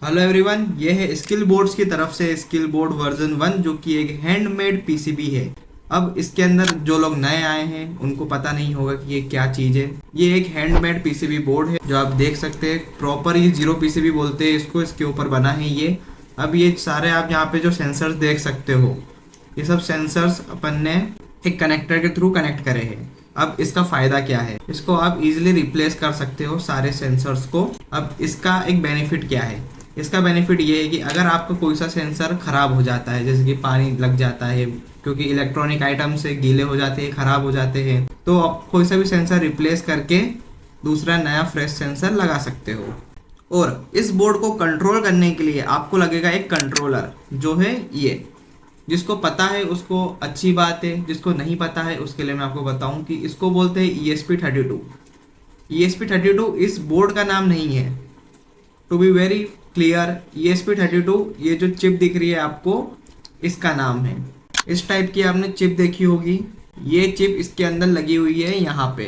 Hello everyone, ये है skill boards की तरफ से स्किल बोर्ड वर्जन 1 जो कि एक हैंडमेड पीसीबी है। अब इसके अंदर जो लोग नए आए हैं उनको पता नहीं होगा कि ये क्या चीज़ है। ये एक हैंडमेड पीसीबी बोर्ड है जो आप देख सकते हैं। प्रॉपर ये जीरो पीसीबी बोलते हैं इसको, इसके ऊपर बना है ये। अब ये सारे आप यहाँ पे जो सेंसर्स देख सकते हो, ये सब सेंसर्स अपन ने एक कनेक्टर के थ्रू कनेक्ट करे हैं। अब इसका फायदा क्या है, इसको आप इजीली रिप्लेस कर सकते हो सारे सेंसर्स को। अब इसका एक बेनिफिट क्या है, इसका बेनिफिट ये है कि अगर आपका कोई सा सेंसर खराब हो जाता है, जैसे कि पानी लग जाता है, क्योंकि इलेक्ट्रॉनिक आइटम से गीले हो जाते हैं, खराब हो जाते हैं, तो आप कोई सा भी सेंसर रिप्लेस करके दूसरा नया फ्रेश सेंसर लगा सकते हो। और इस बोर्ड को कंट्रोल करने के लिए आपको लगेगा एक कंट्रोलर, जो है ये। जिसको पता है उसको अच्छी बात है, जिसको नहीं पता है उसके लिए मैं आपको बताऊं कि इसको बोलते हैं ESP32। ESP32 इस बोर्ड का नाम नहीं है। To be very clear, ESP32 ये जो चिप दिख रही है आपको, इसका नाम है। इस टाइप की आपने चिप देखी होगी, ये चिप इसके अंदर लगी हुई है यहाँ पे।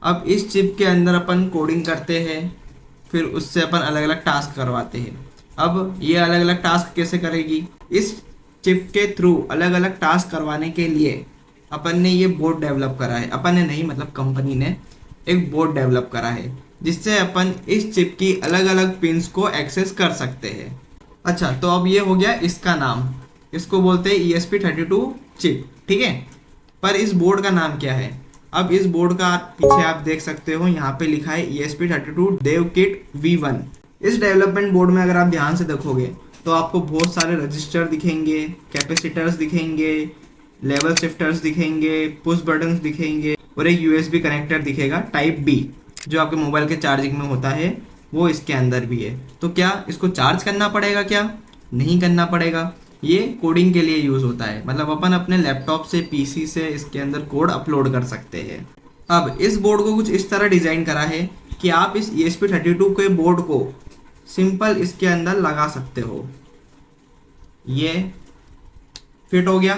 अब इस चिप के अंदर अपन कोडिंग करते हैं, फिर उससे अपन अलग अलग टास्क करवाते हैं। अब ये अलग अलग टास्क कैसे करेगी, इस चिप के थ्रू अलग अलग टास्क करवाने के लिए अपन ने ये बोर्ड डेवलप करा है। अपन ने नहीं, मतलब कंपनी ने एक बोर्ड डेवलप करा है जिससे अपन इस चिप की अलग अलग पिंस को एक्सेस कर सकते हैं। अच्छा, तो अब ये हो गया इसका नाम, इसको बोलते हैं ESP32 चिप, ठीक है। पर इस बोर्ड का नाम क्या है, अब इस बोर्ड का पीछे आप देख सकते हो, यहाँ पे लिखा है ESP32 डेव किट V1। इस डेवलपमेंट बोर्ड में अगर आप ध्यान से देखोगे तो आपको बहुत सारे रजिस्टर दिखेंगे, कैपेसिटर्स दिखेंगे, लेवल शिफ्टर्स दिखेंगे, पुश बटन्स दिखेंगे और एक USB कनेक्टर दिखेगा टाइप B, जो आपके मोबाइल के चार्जिंग में होता है, वो इसके अंदर भी है। तो क्या इसको चार्ज करना पड़ेगा, क्या नहीं करना पड़ेगा। ये कोडिंग के लिए यूज़ होता है, मतलब अपन अपने लैपटॉप से, PC से इसके अंदर कोड अपलोड कर सकते हैं। अब इस बोर्ड को कुछ इस तरह डिज़ाइन करा है कि आप इस ESP32 के बोर्ड को सिंपल इसके अंदर लगा सकते हो। ये फिट हो गया,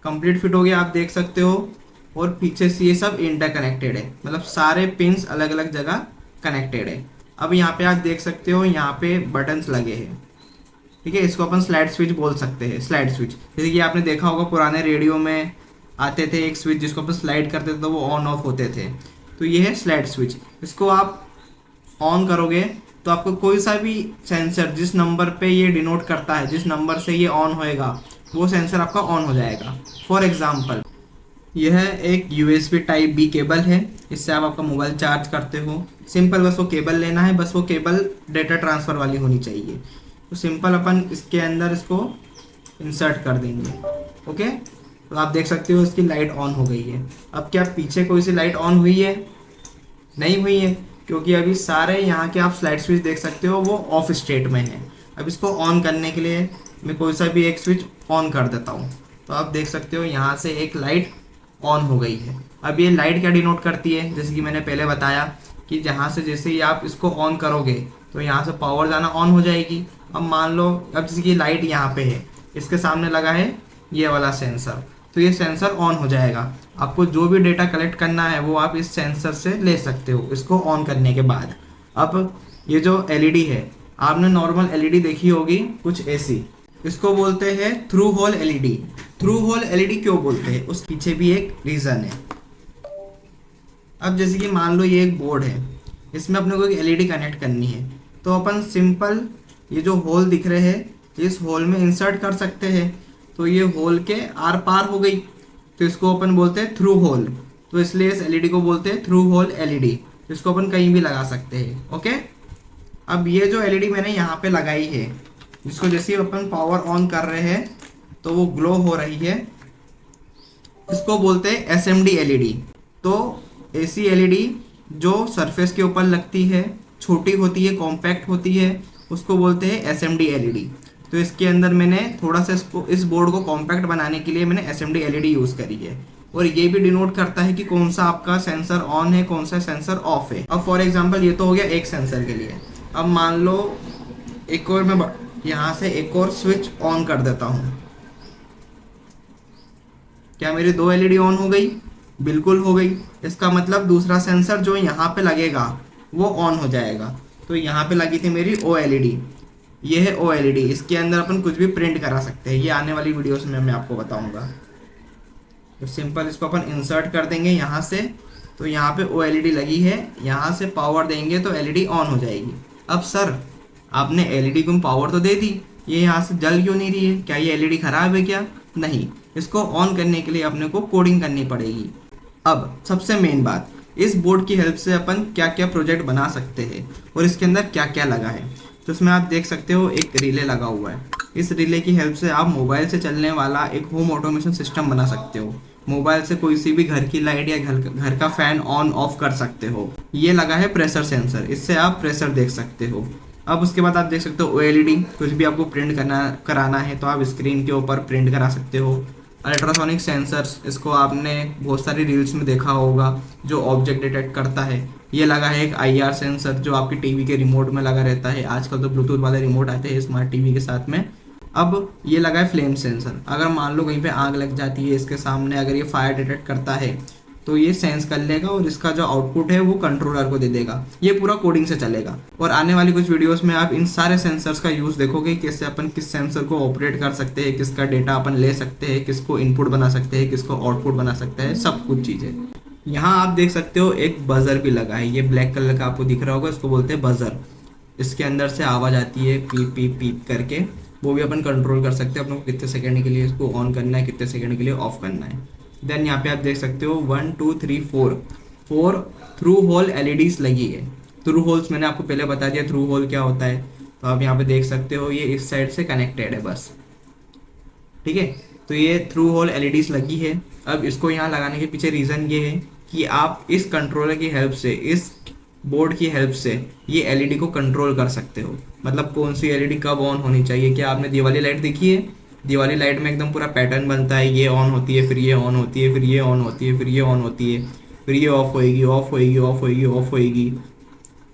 कंप्लीट फिट हो गया, आप देख सकते हो। और पीछे से ये सब इंटरकनेक्टेड है, मतलब सारे पिंस अलग अलग जगह कनेक्टेड है। अब यहाँ पे आप देख सकते हो, यहाँ पे बटन्स लगे हैं, ठीक है। इसको अपन स्लाइड स्विच बोल सकते हैं, स्लाइड स्विच। जैसे कि आपने देखा होगा पुराने रेडियो में आते थे एक स्विच, जिसको अपन स्लाइड करते थे तो वो ऑन ऑफ होते थे, तो ये है स्लाइड स्विच। इसको आप ऑन करोगे तो आपको कोई सा भी सेंसर जिस नंबर पे ये डिनोट करता है, जिस नंबर से ये ऑन होएगा, वो सेंसर आपका ऑन हो जाएगा। फॉर एग्जाम्पल, यह एक USB टाइप B केबल है, इससे आप आपका मोबाइल चार्ज करते हो। सिंपल बस वो केबल लेना है, बस वो केबल डेटा ट्रांसफ़र वाली होनी चाहिए। तो सिंपल अपन इसके अंदर इसको इंसर्ट कर देंगे, ओके। तो आप देख सकते हो इसकी लाइट ऑन हो गई है। अब क्या पीछे कोई सी लाइट ऑन हुई है, नहीं हुई है, क्योंकि अभी सारे यहाँ के आप स्लाइड स्विच देख सकते हो वो ऑफ स्टेट में है। अब इसको ऑन करने के लिए मैं कोई सा भी एक स्विच ऑन कर देता हूँ, तो आप देख सकते हो यहाँ से एक लाइट ऑन हो गई है। अब ये लाइट क्या डिनोट करती है, जैसे कि मैंने पहले बताया कि जहाँ से जैसे ही आप इसको ऑन करोगे तो यहाँ से पावर जाना ऑन हो जाएगी। अब मान लो, अब जैसे कि लाइट यहाँ पे है, इसके सामने लगा है ये वाला सेंसर, तो ये सेंसर ऑन हो जाएगा। आपको जो भी डेटा कलेक्ट करना है वो आप इस सेंसर से ले सकते हो इसको ऑन करने के बाद। अब ये जो LED है, आपने नॉर्मल LED देखी होगी कुछ ऐसी, इसको बोलते हैं through hole LED। Through hole LED क्यों बोलते हैं, उस पीछे भी एक रीज़न है। अब जैसे कि मान लो ये एक बोर्ड है, इसमें अपने को एक LED कनेक्ट करनी है, तो अपन सिंपल ये जो होल दिख रहे हैं, इस होल में इंसर्ट कर सकते हैं। तो ये होल के आर पार हो गई, तो इसको अपन बोलते हैं थ्रू होल। तो इसलिए इस LED को बोलते हैं थ्रू होल LED। इसको अपन कहीं भी लगा सकते हैं, ओके। अब ये जो LED मैंने यहाँ पे लगाई है, जिसको जैसे ही अपन पावर ऑन कर रहे हैं तो वो ग्लो हो रही है, इसको बोलते हैं SMD LED। तो ऐसी LED जो सरफेस के ऊपर लगती है, छोटी होती है, कॉम्पैक्ट होती है, उसको बोलते हैं SMD LED। तो इसके अंदर मैंने थोड़ा सा इस बोर्ड को कॉम्पैक्ट बनाने के लिए मैंने SMD LED यूज़ करी है। और ये भी डिनोट करता है कि कौन सा आपका सेंसर ऑन है, कौन सा सेंसर ऑफ है। अब फॉर एग्जांपल ये तो हो गया एक सेंसर के लिए। अब मान लो एक और मैं यहाँ से एक और स्विच ऑन कर देता हूँ, क्या मेरी 2 LED ऑन हो गई, बिल्कुल हो गई। इसका मतलब दूसरा सेंसर जो यहाँ पे लगेगा वो ऑन हो जाएगा। तो यहाँ पे लगी थी मेरी OLED, ये है OLED, इसके अंदर अपन कुछ भी प्रिंट करा सकते हैं, ये आने वाली वीडियोस में मैं आपको बताऊंगा। तो सिंपल इसको अपन इंसर्ट कर देंगे यहाँ से, तो यहाँ पे OLED लगी है, यहाँ से पावर देंगे तो LED ऑन हो जाएगी। अब सर आपने LED को पावर तो दे दी, ये यहाँ से जल क्यों नहीं रही है, क्या ये LED खराब है क्या? नहीं, इसको ऑन करने के लिए अपने को कोडिंग करनी पड़ेगी। अब सबसे मेन बात, इस बोर्ड की हेल्प से अपन क्या क्या प्रोजेक्ट बना सकते हैं और इसके अंदर क्या क्या लगा है। तो इसमें आप देख सकते हो एक रिले लगा हुआ है, इस रिले की हेल्प से आप मोबाइल से चलने वाला एक होम ऑटोमेशन सिस्टम बना सकते हो। मोबाइल से कोई सी भी घर की लाइट या घर का फैन ऑन ऑफ कर सकते हो। ये लगा है प्रेशर सेंसर, इससे आप प्रेशर देख सकते हो। अब उसके बाद आप देख सकते हो OLED, कुछ भी आपको प्रिंट कराना है तो आप स्क्रीन के ऊपर प्रिंट करा सकते हो। अल्ट्रासोनिक सेंसर्स, इसको आपने बहुत सारी रील्स में देखा होगा, जो ऑब्जेक्ट डिटेक्ट करता है। ये लगा है एक IR सेंसर जो आपके टीवी के रिमोट में लगा रहता है, आजकल तो ब्लूटूथ वाले रिमोट आते हैं स्मार्ट टीवी के साथ में। अब ये लगा है फ्लेम सेंसर, अगर मान लो कहीं पे आग लग जाती है इसके सामने, अगर ये फायर डिटेक्ट करता है तो ये सेंस कर लेगा और इसका जो आउटपुट है वो कंट्रोलर को दे देगा। ये पूरा कोडिंग से चलेगा। और आने वाली कुछ वीडियोस में आप इन सारे सेंसर्स का यूज़ देखोगे, कैसे अपन किस सेंसर को ऑपरेट कर सकते हैं, किसका डेटा अपन ले सकते हैं, किसको इनपुट बना सकते हैं, किसको आउटपुट बना सकते हैं, सब कुछ चीज़ें। यहाँ आप देख सकते हो एक बजर भी लगा है, ये ब्लैक कलर का आपको दिख रहा होगा, इसको बोलते हैं बजर। इसके अंदर से आवाज़ आती है पीप पीप पीप करके, वो भी अपन कंट्रोल कर सकते हैं अपने को कितने सेकंड के लिए इसको ऑन करना है, कितने सेकंड के लिए ऑफ करना है। देन यहाँ पे आप देख सकते हो 1 2 3 4 थ्रू होल LEDs लगी है। थ्रू होल्स मैंने आपको पहले बता दिया थ्रू होल क्या होता है, तो आप यहाँ पे देख सकते हो ये इस साइड से कनेक्टेड है बस, ठीक है। तो ये थ्रू होल LEDs लगी है। अब इसको यहाँ लगाने के पीछे रीज़न ये है कि आप इस कंट्रोलर की हेल्प से, इस बोर्ड की हेल्प से ये LED को कंट्रोल कर सकते हो। मतलब कौन सी LED कब ऑन होनी चाहिए। क्या आपने दिवाली लाइट देखी है? दिवाली लाइट में एकदम पूरा पैटर्न बनता है, ये ऑन होती है, फिर ये ऑन होती है, फिर ये ऑन होती है, फिर ये ऑन होती है, फिर ये ऑफ होएगी, ऑफ होएगी, ऑफ होएगी, ऑफ होएगी,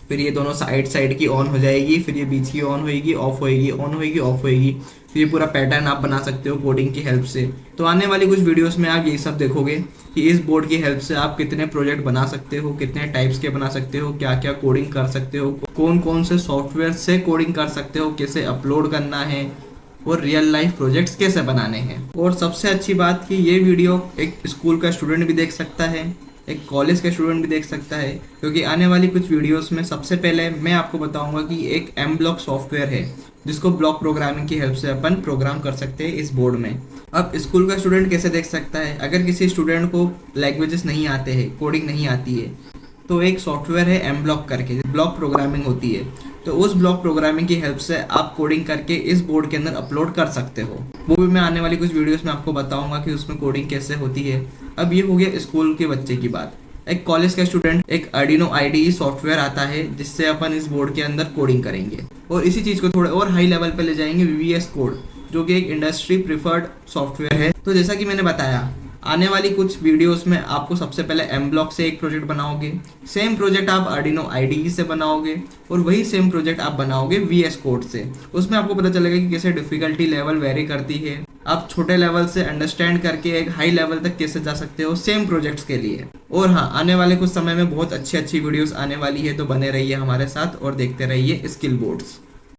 फिर ये दोनों साइड की ऑन हो जाएगी, फिर ये बीच की ऑन होएगी, ऑफ होएगी, ऑन होएगी, ऑफ होएगी। तो ये पूरा पैटर्न आप बना सकते हो कोडिंग की हेल्प से। तो आने वाली कुछ वीडियोस में आप यही सब देखोगे कि इस बोर्ड की हेल्प से आप कितने प्रोजेक्ट बना सकते हो, कितने टाइप्स के बना सकते हो, क्या क्या कोडिंग कर सकते हो, कौन कौन से सॉफ्टवेयर से कोडिंग कर सकते हो, कैसे अपलोड करना है और रियल लाइफ प्रोजेक्ट्स कैसे बनाने हैं। और सबसे अच्छी बात कि ये वीडियो एक स्कूल का स्टूडेंट भी देख सकता है, एक कॉलेज का स्टूडेंट भी देख सकता है, क्योंकि आने वाली कुछ वीडियोस में सबसे पहले मैं आपको बताऊंगा कि एक M-ब्लॉक सॉफ्टवेयर है जिसको ब्लॉक प्रोग्रामिंग की हेल्प से अपन प्रोग्राम कर सकते हैं इस बोर्ड में। अब स्कूल का स्टूडेंट कैसे देख सकता है? अगर किसी स्टूडेंट को लैंग्वेजेस नहीं आते हैं, कोडिंग नहीं आती है, तो एक सॉफ्टवेयर है M-ब्लॉक करके, ब्लॉक प्रोग्रामिंग होती है। तो उस ब्लॉक प्रोग्रामिंग की हेल्प से आप कोडिंग करके इस बोर्ड के अंदर अपलोड कर सकते हो। वो भी मैं आने वाली कुछ वीडियोस में आपको बताऊंगा कि उसमें कोडिंग कैसे होती है। अब ये हो गया स्कूल के बच्चे की बात। एक कॉलेज का स्टूडेंट, एक Arduino IDE सॉफ्टवेयर आता है जिससे अपन इस बोर्ड के अंदर कोडिंग करेंगे और इसी चीज़ को थोड़ा और हाई लेवल पे ले जाएंगे, VS कोड, जो कि एक इंडस्ट्री प्रिफर्ड सॉफ्टवेयर है। तो जैसा कि मैंने बताया, आने वाली कुछ वीडियोस में आपको सबसे पहले M-ब्लॉक से एक प्रोजेक्ट बनाओगे, सेम प्रोजेक्ट आप Arduino IDE से बनाओगे और वही सेम प्रोजेक्ट आप बनाओगे VS कोड से। उसमें आपको पता चलेगा कि कैसे डिफिकल्टी लेवल वेरी करती है, आप छोटे लेवल से अंडरस्टैंड करके एक हाई लेवल तक कैसे जा सकते हो सेम प्रोजेक्ट्स के लिए। और हाँ, आने वाले कुछ समय में बहुत अच्छी वीडियोस आने वाली है, तो बने रहिए हमारे साथ और देखते रहिए स्किल बोर्ड्स।